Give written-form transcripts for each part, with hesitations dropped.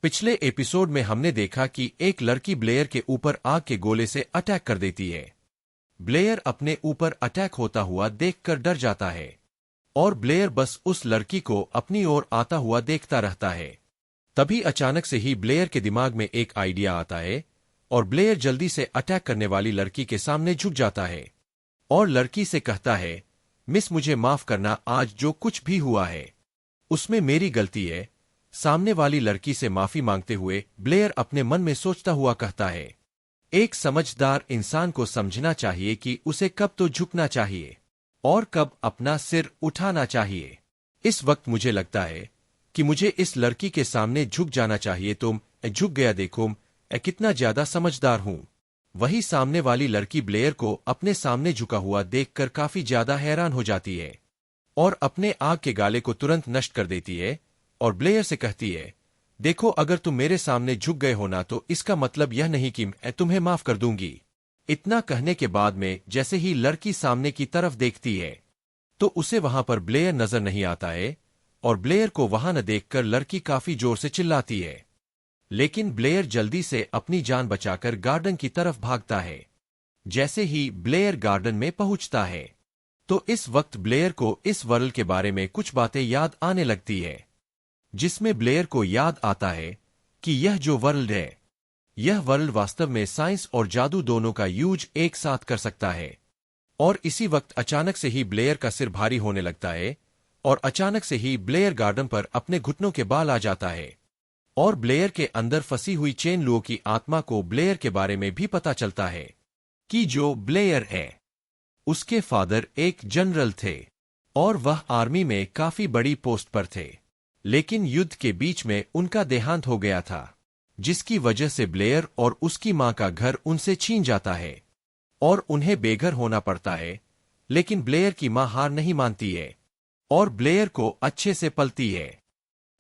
पिछले एपिसोड में हमने देखा कि एक लड़की ब्लेयर के ऊपर आग के गोले से अटैक कर देती है। ब्लेयर अपने ऊपर अटैक होता हुआ देखकर डर जाता है और ब्लेयर बस उस लड़की को अपनी ओर आता हुआ देखता रहता है। तभी अचानक से ही ब्लेयर के दिमाग में एक आइडिया आता है और ब्लेयर जल्दी से अटैक करने वाली लड़की के सामने झुक जाता है और लड़की से कहता है, मिस मुझे माफ करना, आज जो कुछ भी हुआ है उसमें मेरी गलती है। सामने वाली लड़की से माफी मांगते हुए ब्लेयर अपने मन में सोचता हुआ कहता है, एक समझदार इंसान को समझना चाहिए कि उसे कब तो झुकना चाहिए और कब अपना सिर उठाना चाहिए। इस वक्त मुझे लगता है कि मुझे इस लड़की के सामने झुक जाना चाहिए। तुम झुक गया, देखो मैं कितना ज्यादा समझदार हूं। वही सामने वाली लड़की ब्लेयर को अपने सामने झुका हुआ देखकर काफी ज्यादा हैरान हो जाती है और अपने आग के गाले को तुरंत नष्ट कर देती है और ब्लेयर से कहती है, देखो अगर तुम मेरे सामने झुक गए हो ना तो इसका मतलब यह नहीं कि मैं तुम्हें माफ कर दूंगी। इतना कहने के बाद में जैसे ही लड़की सामने की तरफ देखती है तो उसे वहां पर ब्लेयर नजर नहीं आता है और ब्लेयर को वहां न देखकर लड़की काफी जोर से चिल्लाती है। लेकिन ब्लेयर जल्दी से अपनी जान बचाकर गार्डन की तरफ भागता है। जैसे ही ब्लेयर गार्डन में पहुंचता है तो इस वक्त ब्लेयर को इस वर्ल्ड के बारे में कुछ बातें याद आने लगती है, जिसमें ब्लेयर को याद आता है कि यह जो वर्ल्ड है, यह वर्ल्ड वास्तव में साइंस और जादू दोनों का यूज एक साथ कर सकता है। और इसी वक्त अचानक से ही ब्लेयर का सिर भारी होने लगता है और अचानक से ही ब्लेयर गार्डन पर अपने घुटनों के बाल आ जाता है और ब्लेयर के अंदर फंसी हुई चेन लुओ की आत्मा को ब्लेयर के बारे में भी पता चलता है कि जो ब्लेयर है उसके फादर एक जनरल थे और वह आर्मी में काफी बड़ी पोस्ट पर थे। लेकिन युद्ध के बीच में उनका देहांत हो गया था, जिसकी वजह से ब्लेयर और उसकी मां का घर उनसे छीन जाता है और उन्हें बेघर होना पड़ता है। लेकिन ब्लेयर की मां हार नहीं मानती है और ब्लेयर को अच्छे से पलती है।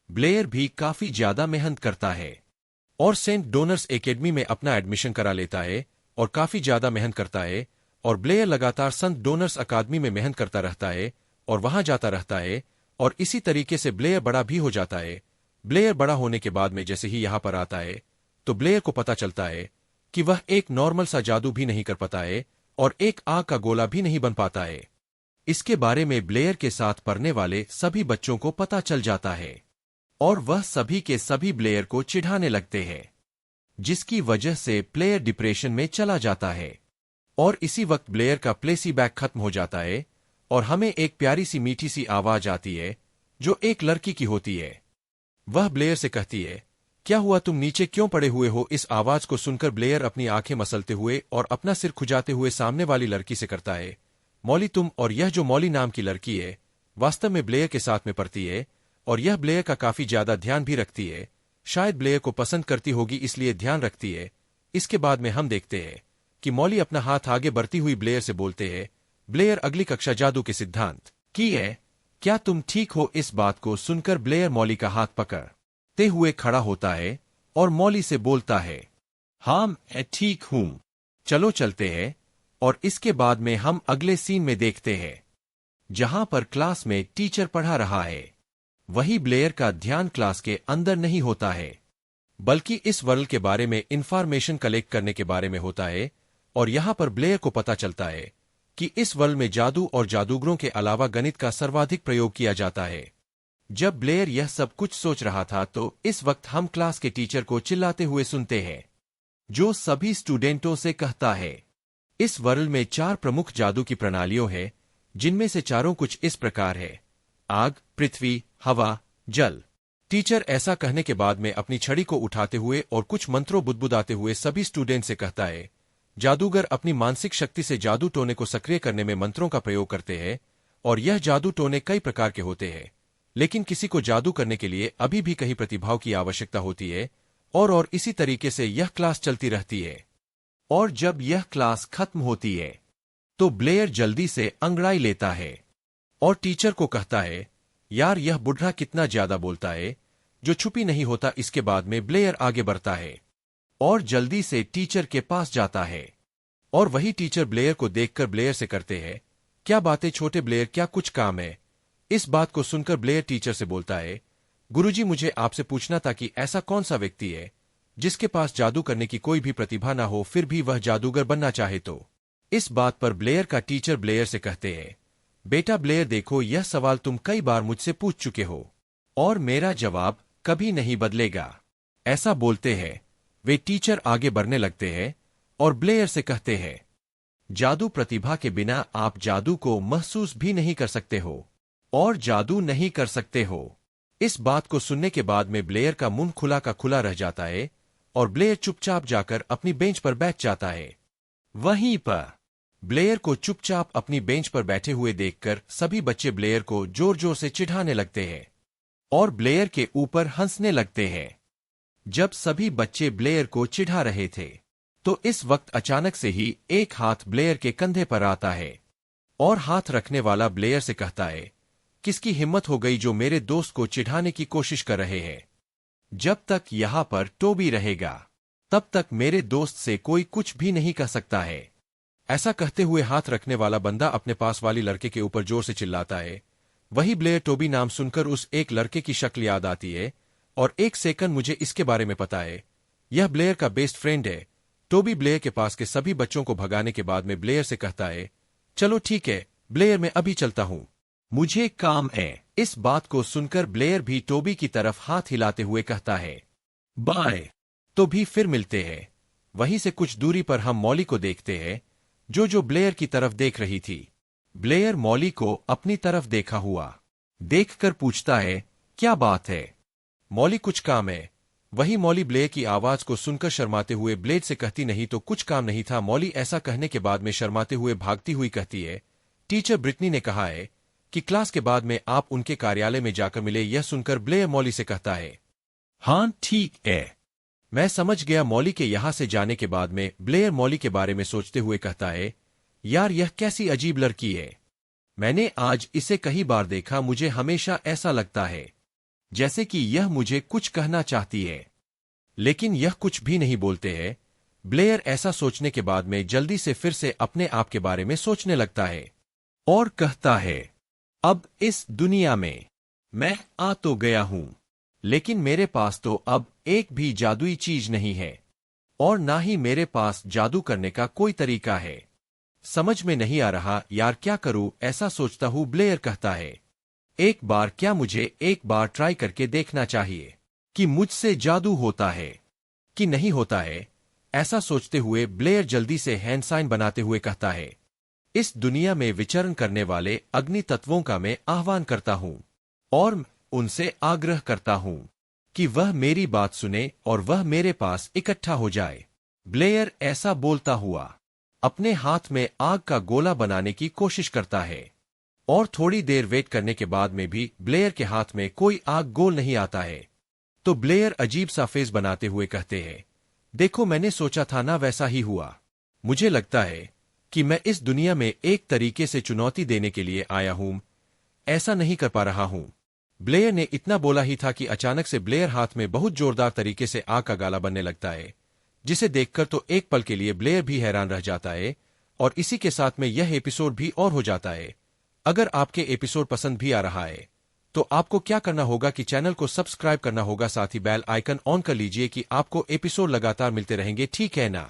ब्लेयर भी काफी ज्यादा मेहनत करता है और सेंट डोनर्स एकेडमी में अपना एडमिशन करा लेता है और काफी ज्यादा मेहनत करता है और ब्लेयर लगातार सेंट डोनर्स अकादमी में मेहनत करता रहता है और वहां जाता रहता है और इसी तरीके से ब्लेयर बड़ा भी हो जाता है। ब्लेयर बड़ा होने के बाद में जैसे ही यहां पर आता है तो ब्लेयर को पता चलता है कि वह एक नॉर्मल सा जादू भी नहीं कर पाता है और एक आग का गोला भी नहीं बन पाता है। इसके बारे में ब्लेयर के साथ पढ़ने वाले सभी बच्चों को पता चल जाता है और वह सभी के सभी ब्लेयर को चिढ़ाने लगते हैं, जिसकी वजह से प्लेयर डिप्रेशन में चला जाता है। और इसी वक्त ब्लेयर का प्लेसीबैक खत्म हो जाता है और हमें एक प्यारी सी मीठी सी आवाज आती है जो एक लड़की की होती है। वह ब्लेयर से कहती है, क्या हुआ, तुम नीचे क्यों पड़े हुए हो? इस आवाज को सुनकर ब्लेयर अपनी आंखें मसलते हुए और अपना सिर खुजाते हुए सामने वाली लड़की से करता है, मॉली तुम। और यह जो मॉली नाम की लड़की है वास्तव में ब्लेयर के साथ में पढ़ती है और यह ब्लेयर का काफी ज्यादा ध्यान भी रखती है। शायद ब्लेयर को पसंद करती होगी इसलिए ध्यान रखती है। इसके बाद में हम देखते हैं कि मॉली अपना हाथ आगे बढ़ती हुई ब्लेयर से बोलते हैं, ब्लेयर अगली कक्षा जादू के सिद्धांत की है, क्या तुम ठीक हो? इस बात को सुनकर ब्लेयर मॉली का हाथ पकड़ते हुए खड़ा होता है और मॉली से बोलता है, हाँ मैं ठीक हूं, चलो चलते हैं। और इसके बाद में हम अगले सीन में देखते हैं जहां पर क्लास में टीचर पढ़ा रहा है। वही ब्लेयर का ध्यान क्लास के अंदर नहीं होता है बल्कि इस वर्ल्ड के बारे में इंफॉर्मेशन कलेक्ट करने के बारे में होता है। और यहां पर ब्लेयर को पता चलता है कि इस वर्ल्ड में जादू और जादूगरों के अलावा गणित का सर्वाधिक प्रयोग किया जाता है। जब ब्लेयर यह सब कुछ सोच रहा था तो इस वक्त हम क्लास के टीचर को चिल्लाते हुए सुनते हैं, जो सभी स्टूडेंटों से कहता है, इस वर्ल्ड में 4 प्रमुख जादू की प्रणालियों हैं, जिनमें से चारों कुछ इस प्रकार है, आग, पृथ्वी, हवा, जल। टीचर ऐसा कहने के बाद में अपनी छड़ी को उठाते हुए और कुछ मंत्रों बुदबुदाते हुए सभी स्टूडेंट से कहता है, जादूगर अपनी मानसिक शक्ति से जादू टोने को सक्रिय करने में मंत्रों का प्रयोग करते हैं और यह जादू टोने कई प्रकार के होते हैं। लेकिन किसी को जादू करने के लिए अभी भी कहीं प्रतिभाव की आवश्यकता होती है और इसी तरीके से यह क्लास चलती रहती है। और जब यह क्लास खत्म होती है तो ब्लेयर जल्दी से अंगड़ाई लेता है और टीचर को कहता है, यार यह बुढ़ा कितना ज्यादा बोलता है, जो छुपी नहीं होता। इसके बाद में ब्लेयर आगे बढ़ता है और जल्दी से टीचर के पास जाता है और वही टीचर ब्लेयर को देखकर ब्लेयर से करते हैं, क्या बातें छोटे ब्लेयर, क्या कुछ काम है? इस बात को सुनकर ब्लेयर टीचर से बोलता है, गुरुजी, मुझे आपसे पूछना था कि ऐसा कौन सा व्यक्ति है जिसके पास जादू करने की कोई भी प्रतिभा ना हो, फिर भी वह जादूगर बनना चाहे तो? इस बात पर ब्लेयर का टीचर ब्लेयर से कहते हैं, बेटा ब्लेयर, देखो, यह सवाल तुम कई बार मुझसे पूछ चुके हो और मेरा जवाब कभी नहीं बदलेगा। ऐसा बोलते हैं वे टीचर आगे बढ़ने लगते हैं और ब्लेयर से कहते हैं, जादू प्रतिभा के बिना आप जादू को महसूस भी नहीं कर सकते हो और जादू नहीं कर सकते हो। इस बात को सुनने के बाद में ब्लेयर का मुंह खुला का खुला रह जाता है और ब्लेयर चुपचाप जाकर अपनी बेंच पर बैठ जाता है। वहीं पर ब्लेयर को चुपचाप अपनी बेंच पर बैठे हुए देखकर सभी बच्चे ब्लेयर को जोर जोर से चिढ़ाने लगते हैं और ब्लेयर के ऊपर हंसने लगते हैं। जब सभी बच्चे ब्लेयर को चिढ़ा रहे थे तो इस वक्त अचानक से ही एक हाथ ब्लेयर के कंधे पर आता है और हाथ रखने वाला ब्लेयर से कहता है, किसकी हिम्मत हो गई जो मेरे दोस्त को चिढ़ाने की कोशिश कर रहे हैं? जब तक यहां पर टोबी रहेगा तब तक मेरे दोस्त से कोई कुछ भी नहीं कह सकता है। ऐसा कहते हुए हाथ रखने वाला बंदा अपने पास वाली लड़के के ऊपर जोर से चिल्लाता है। वही ब्लेयर टोबी नाम सुनकर उस एक लड़के की शक्ल याद आती है और एक सेकंड, मुझे इसके बारे में पता है, यह ब्लेयर का बेस्ट फ्रेंड है। टोबी ब्लेयर के पास के सभी बच्चों को भगाने के बाद में ब्लेयर से कहता है, चलो ठीक है ब्लेयर, मैं अभी चलता हूं, मुझे काम है। इस बात को सुनकर ब्लेयर भी टोबी की तरफ हाथ हिलाते हुए कहता है, बाय। तो भी फिर मिलते हैं। वहीं से कुछ दूरी पर हम मॉली को देखते हैं जो ब्लेयर की तरफ देख रही थी। ब्लेयर मॉली को अपनी तरफ देखा हुआ देखकर पूछता है, क्या बात है? मॉली, कुछ काम है। वही मॉली ब्लेयर की आवाज को सुनकर शर्माते हुए ब्लेड से कहती, नहीं तो कुछ काम नहीं था। मॉली ऐसा कहने के बाद में शर्माते हुए भागती हुई कहती है, टीचर ब्रिटनी ने कहा है कि क्लास के बाद में आप उनके कार्यालय में जाकर मिले। यह सुनकर ब्लेयर मॉली से कहता है, हाँ ठीक है, मैं समझ गया। मॉली के यहां से जाने के बाद में ब्लेयर मॉली के बारे में सोचते हुए कहता है, यार यह कैसी अजीब लड़की है, मैंने आज इसे कई बार देखा। मुझे हमेशा ऐसा लगता है जैसे कि यह मुझे कुछ कहना चाहती है, लेकिन यह कुछ भी नहीं बोलते हैं। ब्लेयर ऐसा सोचने के बाद में जल्दी से फिर से अपने आप के बारे में सोचने लगता है और कहता है, अब इस दुनिया में मैं आ तो गया हूं, लेकिन मेरे पास तो अब एक भी जादुई चीज नहीं है और ना ही मेरे पास जादू करने का कोई तरीका है। समझ में नहीं आ रहा यार, क्या करूं? ऐसा सोचता हूं। ब्लेयर कहता है, एक बार, क्या मुझे एक बार ट्राई करके देखना चाहिए कि मुझसे जादू होता है कि नहीं होता है? ऐसा सोचते हुए ब्लेयर जल्दी से हैंड साइन बनाते हुए कहता है, इस दुनिया में विचरण करने वाले अग्नि तत्वों का मैं आह्वान करता हूं और उनसे आग्रह करता हूं कि वह मेरी बात सुने और वह मेरे पास इकट्ठा हो जाए। ब्लेयर ऐसा बोलता हुआ अपने हाथ में आग का गोला बनाने की कोशिश करता है और थोड़ी देर वेट करने के बाद में भी ब्लेयर के हाथ में कोई आग गोल नहीं आता है। तो ब्लेयर अजीब सा फेस बनाते हुए कहते हैं, देखो, मैंने सोचा था ना, वैसा ही हुआ। मुझे लगता है कि मैं इस दुनिया में एक तरीके से चुनौती देने के लिए आया हूं, ऐसा नहीं कर पा रहा हूं। ब्लेयर ने इतना बोला ही था कि अचानक से ब्लेयर हाथ में बहुत जोरदार तरीके से आग का गाला बनने लगता है, जिसे देखकर तो एक पल के लिए ब्लेयर भी हैरान रह जाता है और इसी के साथ में यह एपिसोड भी और हो जाता है। अगर आपके एपिसोड पसंद भी आ रहा है तो आपको क्या करना होगा कि चैनल को सब्सक्राइब करना होगा, साथ ही बेल आइकन ऑन कर लीजिए कि आपको एपिसोड लगातार मिलते रहेंगे, ठीक है ना?